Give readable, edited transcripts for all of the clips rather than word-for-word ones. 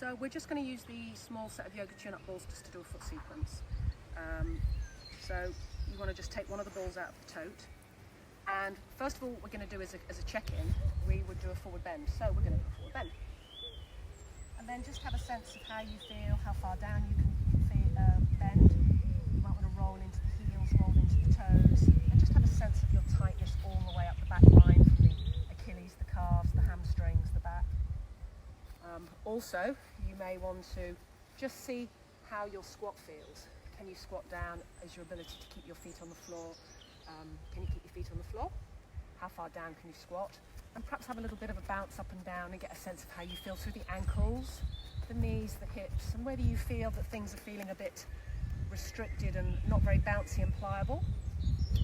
So we're just going to use the small set of yoga tune-up balls just to do a foot sequence. So you want to just take one of the balls out of the tote, and first of all what we're going to do is as a check-in, we would do a forward bend. So we're going to do a forward bend. And then just have a sense of how you feel, how far down you can bend. You might want to roll into the heels, roll into the toes, and just have a sense of your tightness all the way up the back line from the Achilles, the calves, the hamstrings, the back. Also, you may want to just see how your squat feels. Can you squat down? Is your ability to keep your feet on the floor? Can you keep your feet on the floor? How far down can you squat? And perhaps have a little bit of a bounce up and down and get a sense of how you feel through the ankles, the knees, the hips, and whether you feel that things are feeling a bit restricted and not very bouncy and pliable.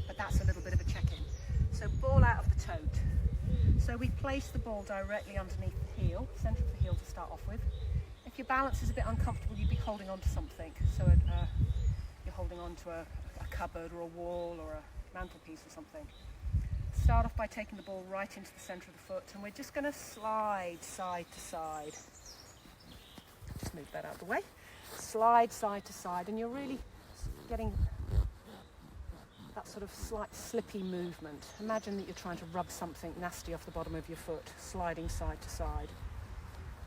But that's a little bit of a check-in. So ball out of the tote. So we place the ball directly underneath the heel, centre of the heel to start off with. If your balance is a bit uncomfortable, you'd be holding on to something. So you're holding on to a cupboard or a wall or a mantelpiece or something. Start off by taking the ball right into the centre of the foot, and we're just going to slide side to side. Just move that out of the way. Slide side to side, and you're really getting that sort of slight slippy movement. Imagine that you're trying to rub something nasty off the bottom of your foot, sliding side to side.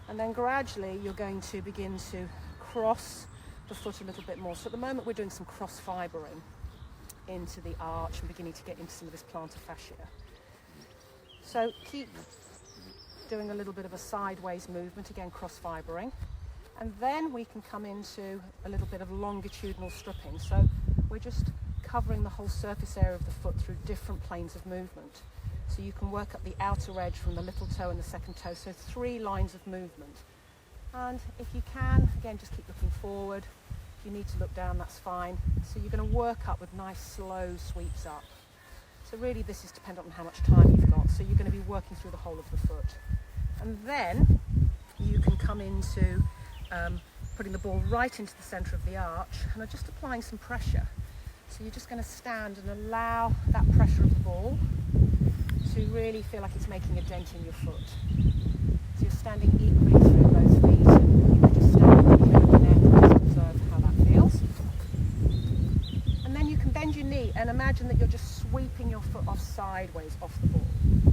And then gradually you're going to begin to cross the foot a little bit more. So at the moment we're doing some cross fibering into the arch and beginning to get into some of this plantar fascia. So keep doing a little bit of a sideways movement, again cross fibering, and then we can come into a little bit of longitudinal stripping. So we're just covering the whole surface area of the foot through different planes of movement. So you can work up the outer edge from the little toe and the second toe, so 3 lines of movement. And if you can, again, just keep looking forward. If you need to look down, that's fine. So you're going to work up with nice slow sweeps up. So really this is dependent on how much time you've got. So you're going to be working through the whole of the foot. And then you can come into putting the ball right into the centre of the arch and just applying some pressure. So you're just going to stand and allow that pressure of the ball to really feel like it's making a dent in your foot. So you're standing equally through both feet, and you can just stand with your neck and just observe how that feels. And then you can bend your knee and imagine that you're just sweeping your foot off sideways off the ball.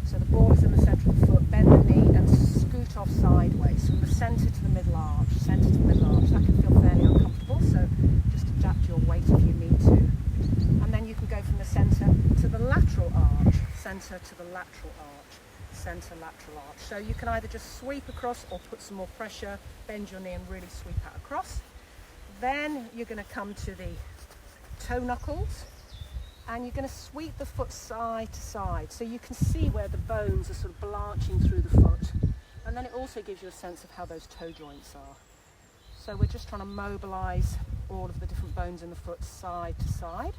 So the ball is in the centre of the foot, bend the knee and scoot off sideways from the centre to the middle arch, centre to the middle arch. That can feel fairly uncomfortable, so just adapt your weight if you need to. And then you can go from the centre to the lateral arch, centre to the lateral arch, centre, lateral arch. So you can either just sweep across or put some more pressure, bend your knee and really sweep out across. Then you're going to come to the toe knuckles and you're going to sweep the foot side to side. So you can see where the bones are sort of blanching through the foot. And then it also gives you a sense of how those toe joints are. So we're just trying to mobilise all of the different bones in the foot side to side.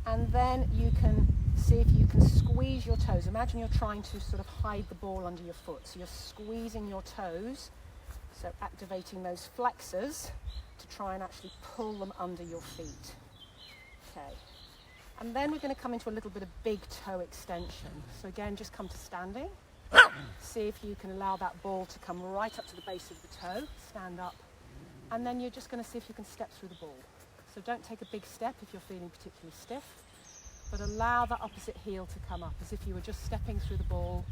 And then you can see if you can squeeze your toes. Imagine you're trying to sort of hide the ball under your foot. So you're squeezing your toes, so activating those flexors to try and actually pull them under your feet. Okay. And then we're going to come into a little bit of big toe extension. So again, just come to standing. See if you can allow that ball to come right up to the base of the toe. Stand up. And then you're just going to see if you can step through the ball. So don't take a big step if you're feeling particularly stiff, but allow the opposite heel to come up as if you were just stepping through the ball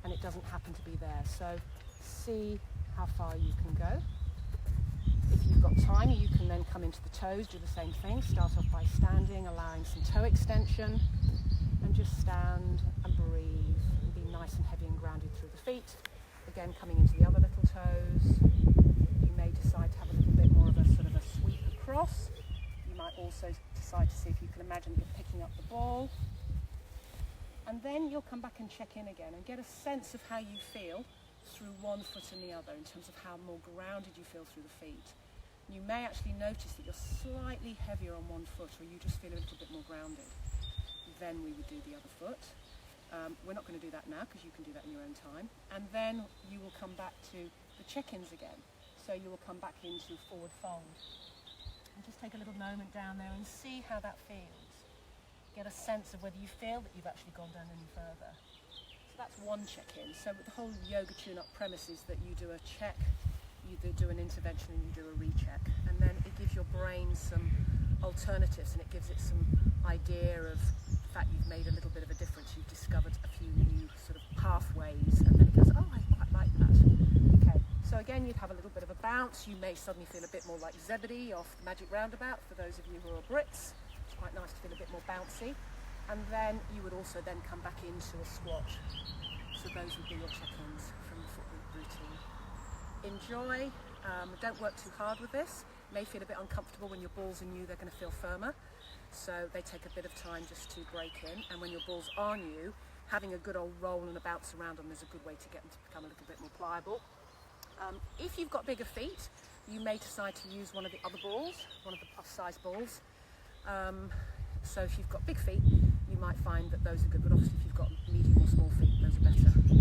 and it doesn't happen to be there. So see how far you can go. If you've got time, you can then come into the toes, do the same thing. Start off by standing, allowing some toe extension, and just stand and breathe and be nice and heavy and grounded through the feet. Again, coming into the other little toes. You may decide to have a little bit more of a sort of a sweep across. You might also decide to see if you can imagine you're picking up the ball. And then you'll come back and check in again and get a sense of how you feel through one foot and the other in terms of how more grounded you feel through the feet. You may actually notice that you're slightly heavier on one foot or you just feel a little bit more grounded. Then we would do the other foot. We're not going to do that now because you can do that in your own time. And then you will come back to the check-ins again. So you will come back into forward fold. And just take a little moment down there and see how that feels. Get a sense of whether you feel that you've actually gone down any further. So that's one check-in. So the whole yoga tune-up premise is that you do a check, you do an intervention, and you do a recheck. And then it gives your brain some alternatives, and it gives it some idea of the fact you've made a little bit of a difference, you've discovered a few new sort of pathways, and then it goes, oh, I quite like that. Okay, so again, you'd have a little bit of a bounce. You may suddenly feel a bit more like Zebedee off the Magic Roundabout, for those of you who are Brits. It's quite nice to feel a bit more bouncy. And then you would also then come back into a squat. So those would be your check-ins from the foot routine. Enjoy, don't work too hard with this. It may feel a bit uncomfortable when your balls are new, they're going to feel firmer. So they take a bit of time just to break in, and when your balls are new, having a good old roll and a bounce around them is a good way to get them to become a little bit more pliable. If you've got bigger feet, you may decide to use one of the other balls, one of the plus-size balls. So if you've got big feet, you might find that those are good, but obviously if you've got medium or small feet, those are better.